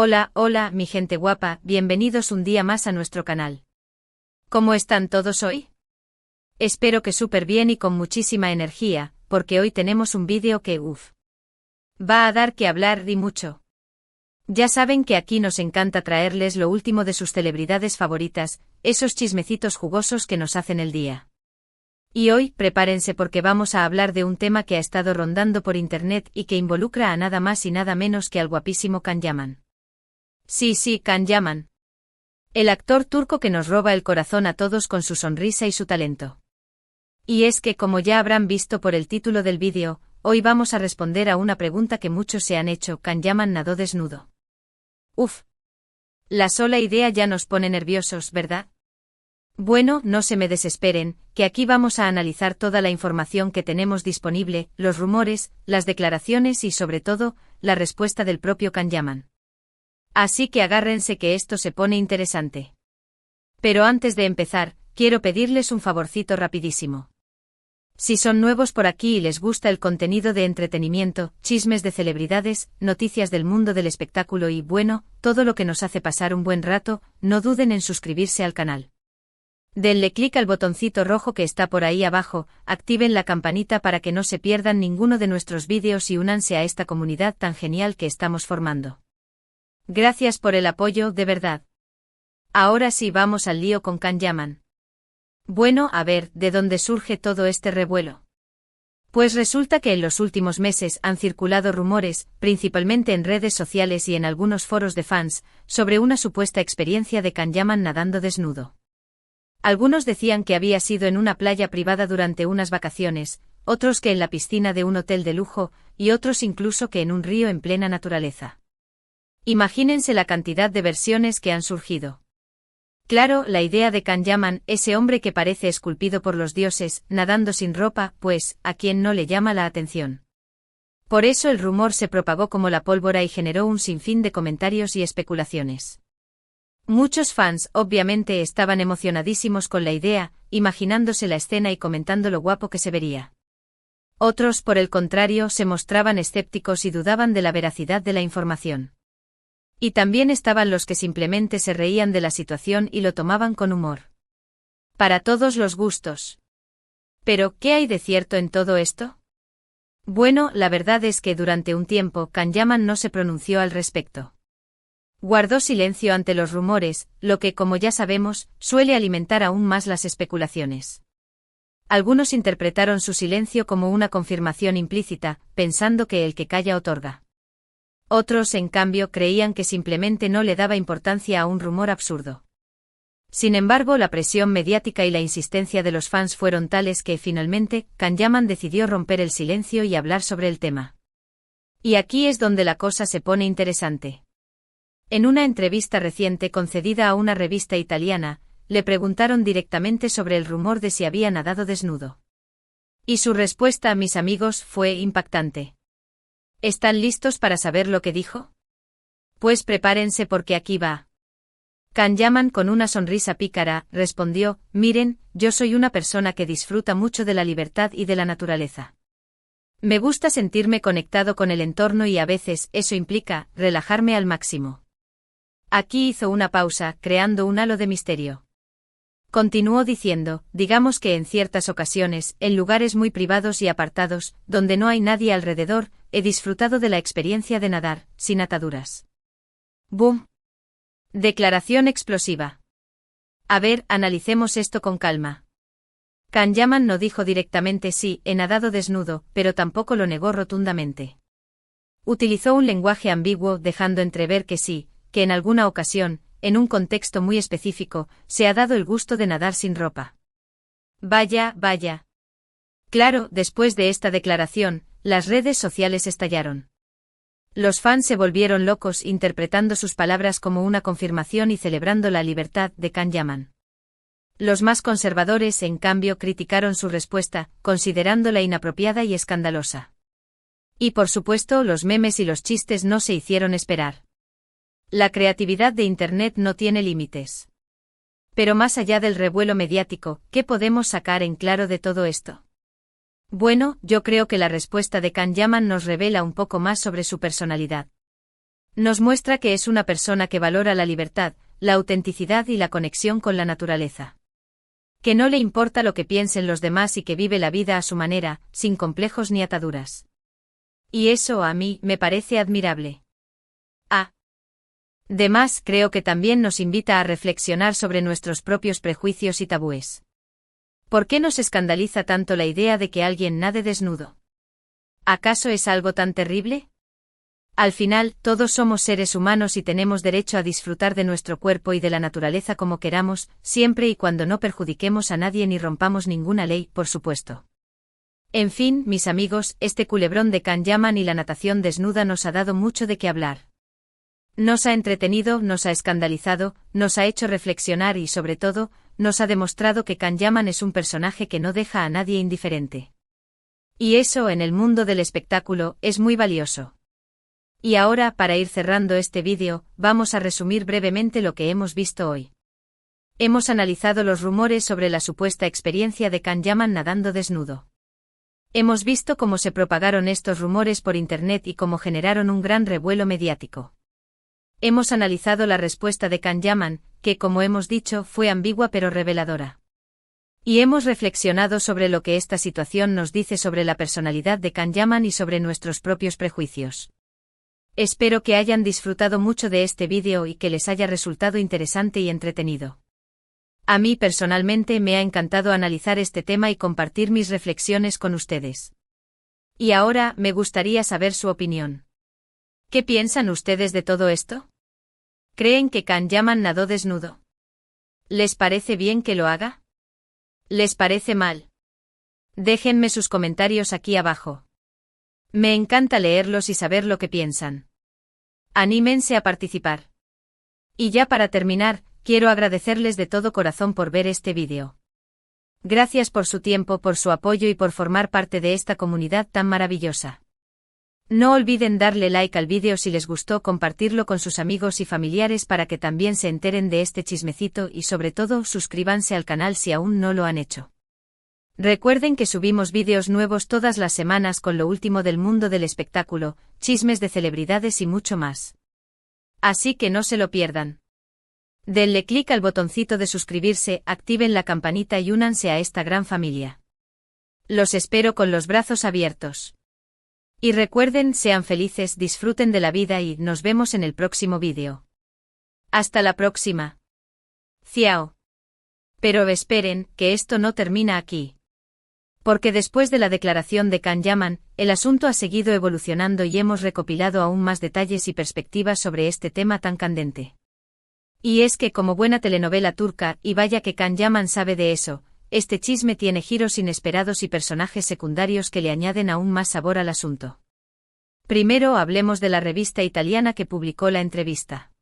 Hola, hola, mi gente guapa, bienvenidos un día más a nuestro canal. ¿Cómo están todos hoy? Espero que súper bien y con muchísima energía, porque hoy tenemos un vídeo que, va a dar que hablar y mucho. Ya saben que aquí nos encanta traerles lo último de sus celebridades favoritas, esos chismecitos jugosos que nos hacen el día. Y hoy, prepárense porque vamos a hablar de un tema que ha estado rondando por internet y que involucra a nada más y nada menos que al guapísimo Can Yaman. Sí, Can Yaman. El actor turco que nos roba el corazón a todos con su sonrisa y su talento. Y es que, como ya habrán visto por el título del vídeo, hoy vamos a responder a una pregunta que muchos se han hecho: ¿Can Yaman nadó desnudo? La sola idea ya nos pone nerviosos, ¿verdad? Bueno, no se me desesperen, que aquí vamos a analizar toda la información que tenemos disponible, los rumores, las declaraciones y sobre todo, la respuesta del propio Can Yaman. Así que agárrense que esto se pone interesante. Pero antes de empezar, quiero pedirles un favorcito rapidísimo. Si son nuevos por aquí y les gusta el contenido de entretenimiento, chismes de celebridades, noticias del mundo del espectáculo y, bueno, todo lo que nos hace pasar un buen rato, no duden en suscribirse al canal. Denle clic al botoncito rojo que está por ahí abajo, activen la campanita para que no se pierdan ninguno de nuestros vídeos y únanse a esta comunidad tan genial que estamos formando. Gracias por el apoyo, de verdad. Ahora sí vamos al lío con Can Yaman. Bueno, a ver, ¿de dónde surge todo este revuelo? Pues resulta que en los últimos meses han circulado rumores, principalmente en redes sociales y en algunos foros de fans, sobre una supuesta experiencia de Can Yaman nadando desnudo. Algunos decían que había sido en una playa privada durante unas vacaciones, otros que en la piscina de un hotel de lujo, y otros incluso que en un río en plena naturaleza. Imagínense la cantidad de versiones que han surgido. Claro, la idea de Can Yaman, ese hombre que parece esculpido por los dioses, nadando sin ropa, pues, ¿a quién no le llama la atención? Por eso el rumor se propagó como la pólvora y generó un sinfín de comentarios y especulaciones. Muchos fans, obviamente, estaban emocionadísimos con la idea, imaginándose la escena y comentando lo guapo que se vería. Otros, por el contrario, se mostraban escépticos y dudaban de la veracidad de la información. Y también estaban los que simplemente se reían de la situación y lo tomaban con humor. Para todos los gustos. Pero, ¿qué hay de cierto en todo esto? Bueno, la verdad es que durante un tiempo Can Yaman no se pronunció al respecto. Guardó silencio ante los rumores, lo que, como ya sabemos, suele alimentar aún más las especulaciones. Algunos interpretaron su silencio como una confirmación implícita, pensando que el que calla otorga. Otros, en cambio, creían que simplemente no le daba importancia a un rumor absurdo. Sin embargo, la presión mediática y la insistencia de los fans fueron tales que, finalmente, Can Yaman decidió romper el silencio y hablar sobre el tema. Y aquí es donde la cosa se pone interesante. En una entrevista reciente concedida a una revista italiana, le preguntaron directamente sobre el rumor de si había nadado desnudo. Y su respuesta, mis amigos, fue impactante. ¿Están listos para saber lo que dijo? Pues prepárense porque aquí va. Can Yaman, con una sonrisa pícara, respondió: miren, yo soy una persona que disfruta mucho de la libertad y de la naturaleza. Me gusta sentirme conectado con el entorno y a veces eso implica relajarme al máximo. Aquí hizo una pausa, creando un halo de misterio. Continuó diciendo: digamos que en ciertas ocasiones, en lugares muy privados y apartados, donde no hay nadie alrededor, he disfrutado de la experiencia de nadar, sin ataduras. ¡Bum! Declaración explosiva. A ver, analicemos esto con calma. Can Yaman no dijo directamente sí, he nadado desnudo, pero tampoco lo negó rotundamente. Utilizó un lenguaje ambiguo, dejando entrever que sí, que en alguna ocasión, en un contexto muy específico, se ha dado el gusto de nadar sin ropa. Vaya. Claro, después de esta declaración, las redes sociales estallaron. Los fans se volvieron locos interpretando sus palabras como una confirmación y celebrando la libertad de Can Yaman. Los más conservadores, en cambio, criticaron su respuesta, considerándola inapropiada y escandalosa. Y por supuesto, los memes y los chistes no se hicieron esperar. La creatividad de Internet no tiene límites. Pero más allá del revuelo mediático, ¿qué podemos sacar en claro de todo esto? Bueno, yo creo que la respuesta de Can Yaman nos revela un poco más sobre su personalidad. Nos muestra que es una persona que valora la libertad, la autenticidad y la conexión con la naturaleza. Que no le importa lo que piensen los demás y que vive la vida a su manera, sin complejos ni ataduras. Y eso a mí me parece admirable. Además, creo que también nos invita a reflexionar sobre nuestros propios prejuicios y tabúes. ¿Por qué nos escandaliza tanto la idea de que alguien nade desnudo? ¿Acaso es algo tan terrible? Al final, todos somos seres humanos y tenemos derecho a disfrutar de nuestro cuerpo y de la naturaleza como queramos, siempre y cuando no perjudiquemos a nadie ni rompamos ninguna ley, por supuesto. En fin, mis amigos, este culebrón de Can Yaman y la natación desnuda nos ha dado mucho de qué hablar. Nos ha entretenido, nos ha escandalizado, nos ha hecho reflexionar y, sobre todo, nos ha demostrado que Can Yaman es un personaje que no deja a nadie indiferente. Y eso, en el mundo del espectáculo, es muy valioso. Y ahora, para ir cerrando este vídeo, vamos a resumir brevemente lo que hemos visto hoy. Hemos analizado los rumores sobre la supuesta experiencia de Can Yaman nadando desnudo. Hemos visto cómo se propagaron estos rumores por internet y cómo generaron un gran revuelo mediático. Hemos analizado la respuesta de Can Yaman, que como hemos dicho fue ambigua pero reveladora. Y hemos reflexionado sobre lo que esta situación nos dice sobre la personalidad de Can Yaman y sobre nuestros propios prejuicios. Espero que hayan disfrutado mucho de este vídeo y que les haya resultado interesante y entretenido. A mí personalmente me ha encantado analizar este tema y compartir mis reflexiones con ustedes. Y ahora me gustaría saber su opinión. ¿Qué piensan ustedes de todo esto? ¿Creen que Can Yaman nadó desnudo? ¿Les parece bien que lo haga? ¿Les parece mal? Déjenme sus comentarios aquí abajo. Me encanta leerlos y saber lo que piensan. Anímense a participar. Y ya para terminar, quiero agradecerles de todo corazón por ver este vídeo. Gracias por su tiempo, por su apoyo y por formar parte de esta comunidad tan maravillosa. No olviden darle like al vídeo si les gustó, compartirlo con sus amigos y familiares para que también se enteren de este chismecito y sobre todo suscríbanse al canal si aún no lo han hecho. Recuerden que subimos vídeos nuevos todas las semanas con lo último del mundo del espectáculo, chismes de celebridades y mucho más. Así que no se lo pierdan. Denle clic al botoncito de suscribirse, activen la campanita y únanse a esta gran familia. Los espero con los brazos abiertos. Y recuerden, sean felices, disfruten de la vida y nos vemos en el próximo vídeo. Hasta la próxima. Ciao. Pero esperen, que esto no termina aquí. Porque después de la declaración de Can Yaman, el asunto ha seguido evolucionando y hemos recopilado aún más detalles y perspectivas sobre este tema tan candente. Y es que como buena telenovela turca, y vaya que Can Yaman sabe de eso, este chisme tiene giros inesperados y personajes secundarios que le añaden aún más sabor al asunto. Primero hablemos de la revista italiana que publicó la entrevista.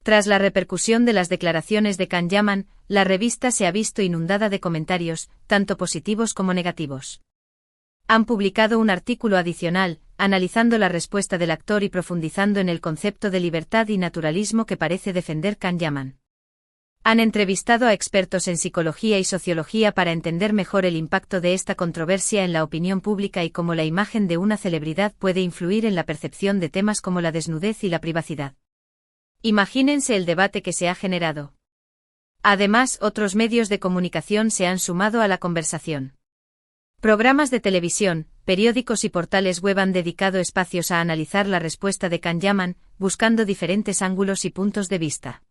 Tras la repercusión de las declaraciones de Can Yaman, la revista se ha visto inundada de comentarios, tanto positivos como negativos. Han publicado un artículo adicional, analizando la respuesta del actor y profundizando en el concepto de libertad y naturalismo que parece defender Can Yaman. Han entrevistado a expertos en psicología y sociología para entender mejor el impacto de esta controversia en la opinión pública y cómo la imagen de una celebridad puede influir en la percepción de temas como la desnudez y la privacidad. Imagínense el debate que se ha generado. Además, otros medios de comunicación se han sumado a la conversación. Programas de televisión, periódicos y portales web han dedicado espacios a analizar la respuesta de Can Yaman, buscando diferentes ángulos y puntos de vista.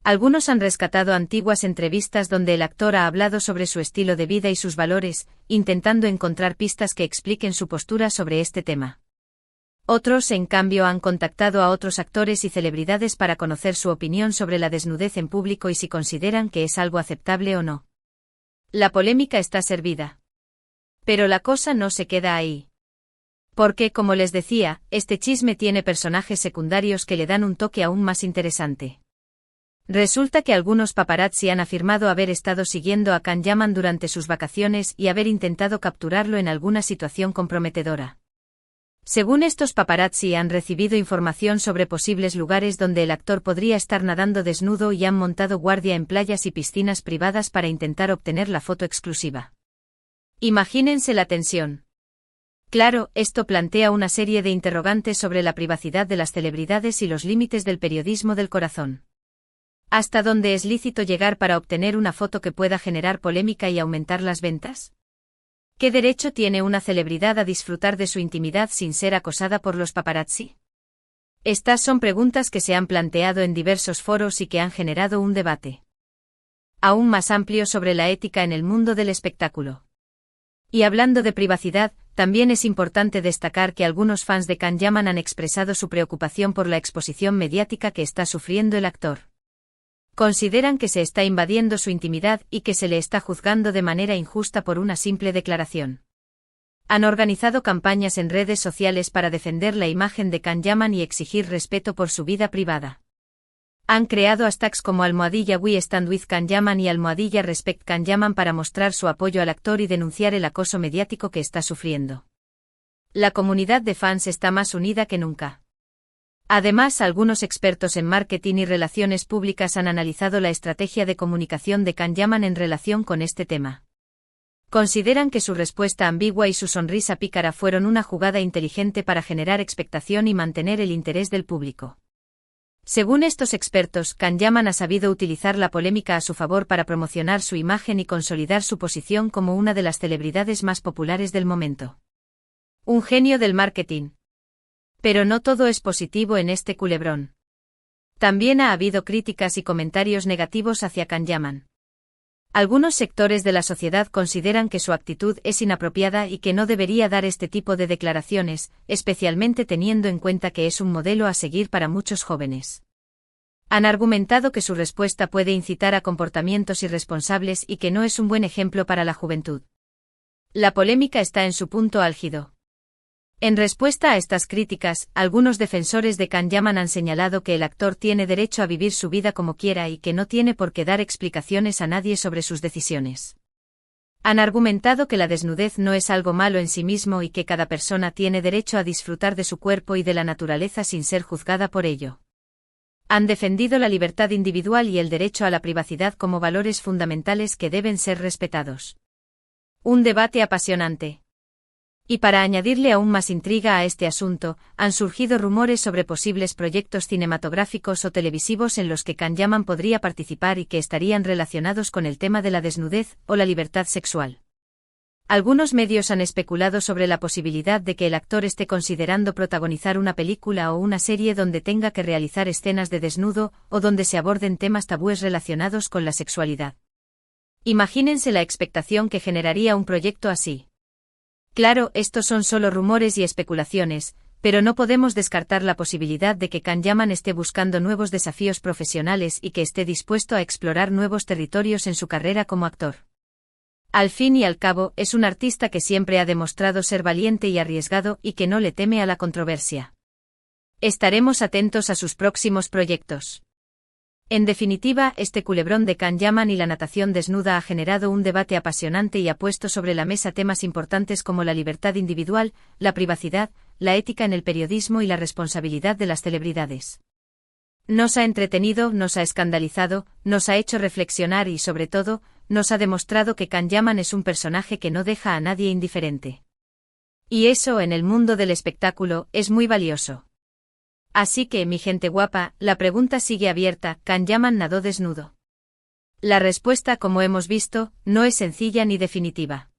Algunos han rescatado antiguas entrevistas donde el actor ha hablado sobre su estilo de vida y sus valores, intentando encontrar pistas que expliquen su postura sobre este tema. Otros, en cambio, han contactado a otros actores y celebridades para conocer su opinión sobre la desnudez en público y si consideran que es algo aceptable o no. La polémica está servida. Pero la cosa no se queda ahí. Porque, como les decía, este chisme tiene personajes secundarios que le dan un toque aún más interesante. Resulta que algunos paparazzi han afirmado haber estado siguiendo a Can Yaman durante sus vacaciones y haber intentado capturarlo en alguna situación comprometedora. Según estos paparazzi han recibido información sobre posibles lugares donde el actor podría estar nadando desnudo y han montado guardia en playas y piscinas privadas para intentar obtener la foto exclusiva. Imagínense la tensión. Claro, esto plantea una serie de interrogantes sobre la privacidad de las celebridades y los límites del periodismo del corazón. ¿Hasta dónde es lícito llegar para obtener una foto que pueda generar polémica y aumentar las ventas? ¿Qué derecho tiene una celebridad a disfrutar de su intimidad sin ser acosada por los paparazzi? Estas son preguntas que se han planteado en diversos foros y que han generado un debate aún más amplio sobre la ética en el mundo del espectáculo. Y hablando de privacidad, también es importante destacar que algunos fans de Can Yaman han expresado su preocupación por la exposición mediática que está sufriendo el actor. Consideran que se está invadiendo su intimidad y que se le está juzgando de manera injusta por una simple declaración. Han organizado campañas en redes sociales para defender la imagen de Can Yaman y exigir respeto por su vida privada. Han creado hashtags como #We Stand With Can Yaman y #Respect Can Yaman para mostrar su apoyo al actor y denunciar el acoso mediático que está sufriendo. La comunidad de fans está más unida que nunca. Además, algunos expertos en marketing y relaciones públicas han analizado la estrategia de comunicación de Can Yaman en relación con este tema. Consideran que su respuesta ambigua y su sonrisa pícara fueron una jugada inteligente para generar expectación y mantener el interés del público. Según estos expertos, Can Yaman ha sabido utilizar la polémica a su favor para promocionar su imagen y consolidar su posición como una de las celebridades más populares del momento. Un genio del marketing. Pero no todo es positivo en este culebrón. También ha habido críticas y comentarios negativos hacia Can Yaman. Algunos sectores de la sociedad consideran que su actitud es inapropiada y que no debería dar este tipo de declaraciones, especialmente teniendo en cuenta que es un modelo a seguir para muchos jóvenes. Han argumentado que su respuesta puede incitar a comportamientos irresponsables y que no es un buen ejemplo para la juventud. La polémica está en su punto álgido. En respuesta a estas críticas, algunos defensores de Can Yaman han señalado que el actor tiene derecho a vivir su vida como quiera y que no tiene por qué dar explicaciones a nadie sobre sus decisiones. Han argumentado que la desnudez no es algo malo en sí mismo y que cada persona tiene derecho a disfrutar de su cuerpo y de la naturaleza sin ser juzgada por ello. Han defendido la libertad individual y el derecho a la privacidad como valores fundamentales que deben ser respetados. Un debate apasionante. Y para añadirle aún más intriga a este asunto, han surgido rumores sobre posibles proyectos cinematográficos o televisivos en los que Can Yaman podría participar y que estarían relacionados con el tema de la desnudez o la libertad sexual. Algunos medios han especulado sobre la posibilidad de que el actor esté considerando protagonizar una película o una serie donde tenga que realizar escenas de desnudo o donde se aborden temas tabúes relacionados con la sexualidad. Imagínense la expectación que generaría un proyecto así. Claro, estos son solo rumores y especulaciones, pero no podemos descartar la posibilidad de que Can Yaman esté buscando nuevos desafíos profesionales y que esté dispuesto a explorar nuevos territorios en su carrera como actor. Al fin y al cabo, es un artista que siempre ha demostrado ser valiente y arriesgado y que no le teme a la controversia. Estaremos atentos a sus próximos proyectos. En definitiva, este culebrón de Can Yaman y la natación desnuda ha generado un debate apasionante y ha puesto sobre la mesa temas importantes como la libertad individual, la privacidad, la ética en el periodismo y la responsabilidad de las celebridades. Nos ha entretenido, nos ha escandalizado, nos ha hecho reflexionar y, sobre todo, nos ha demostrado que Can Yaman es un personaje que no deja a nadie indiferente. Y eso, en el mundo del espectáculo, es muy valioso. Así que, mi gente guapa, la pregunta sigue abierta: ¿Can Yaman nadó desnudo? La respuesta, como hemos visto, no es sencilla ni definitiva.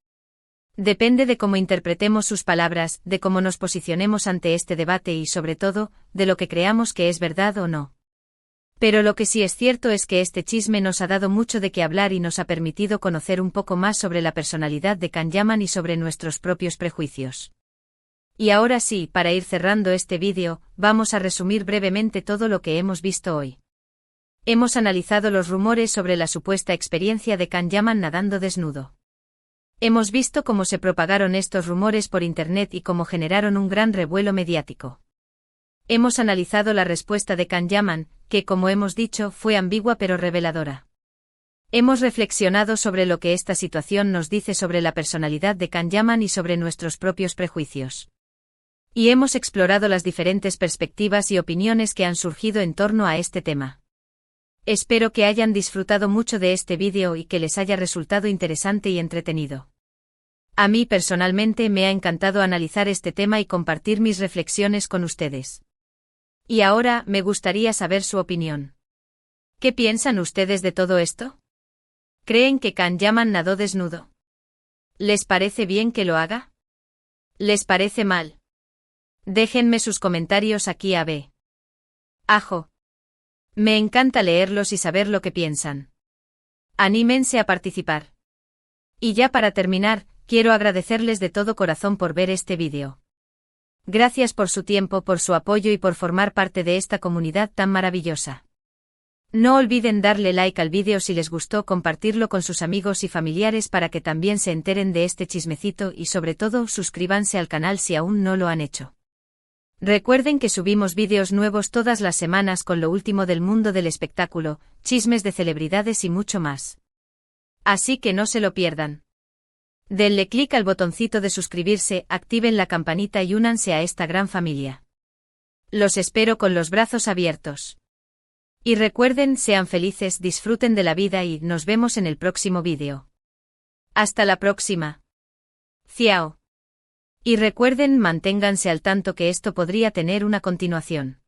Depende de cómo interpretemos sus palabras, de cómo nos posicionemos ante este debate y, sobre todo, de lo que creamos que es verdad o no. Pero lo que sí es cierto es que este chisme nos ha dado mucho de qué hablar y nos ha permitido conocer un poco más sobre la personalidad de Can Yaman y sobre nuestros propios prejuicios. Y ahora sí, para ir cerrando este vídeo, vamos a resumir brevemente todo lo que hemos visto hoy. Hemos analizado los rumores sobre la supuesta experiencia de Can Yaman nadando desnudo. Hemos visto cómo se propagaron estos rumores por internet y cómo generaron un gran revuelo mediático. Hemos analizado la respuesta de Can Yaman, que, como hemos dicho, fue ambigua pero reveladora. Hemos reflexionado sobre lo que esta situación nos dice sobre la personalidad de Can Yaman y sobre nuestros propios prejuicios. Y hemos explorado las diferentes perspectivas y opiniones que han surgido en torno a este tema. Espero que hayan disfrutado mucho de este vídeo y que les haya resultado interesante y entretenido. A mí personalmente me ha encantado analizar este tema y compartir mis reflexiones con ustedes. Y ahora me gustaría saber su opinión. ¿Qué piensan ustedes de todo esto? ¿Creen que Can Yaman nadó desnudo? ¿Les parece bien que lo haga? ¿Les parece mal? Déjenme sus comentarios aquí abajo. Ajo. Me encanta leerlos y saber lo que piensan. Anímense a participar. Y ya para terminar, quiero agradecerles de todo corazón por ver este vídeo. Gracias por su tiempo, por su apoyo y por formar parte de esta comunidad tan maravillosa. No olviden darle like al vídeo si les gustó, compartirlo con sus amigos y familiares para que también se enteren de este chismecito y sobre todo suscríbanse al canal si aún no lo han hecho. Recuerden que subimos vídeos nuevos todas las semanas con lo último del mundo del espectáculo, chismes de celebridades y mucho más. Así que no se lo pierdan. Denle clic al botoncito de suscribirse, activen la campanita y únanse a esta gran familia. Los espero con los brazos abiertos. Y recuerden, sean felices, disfruten de la vida y nos vemos en el próximo vídeo. Hasta la próxima. Ciao. Y recuerden, manténganse al tanto que esto podría tener una continuación.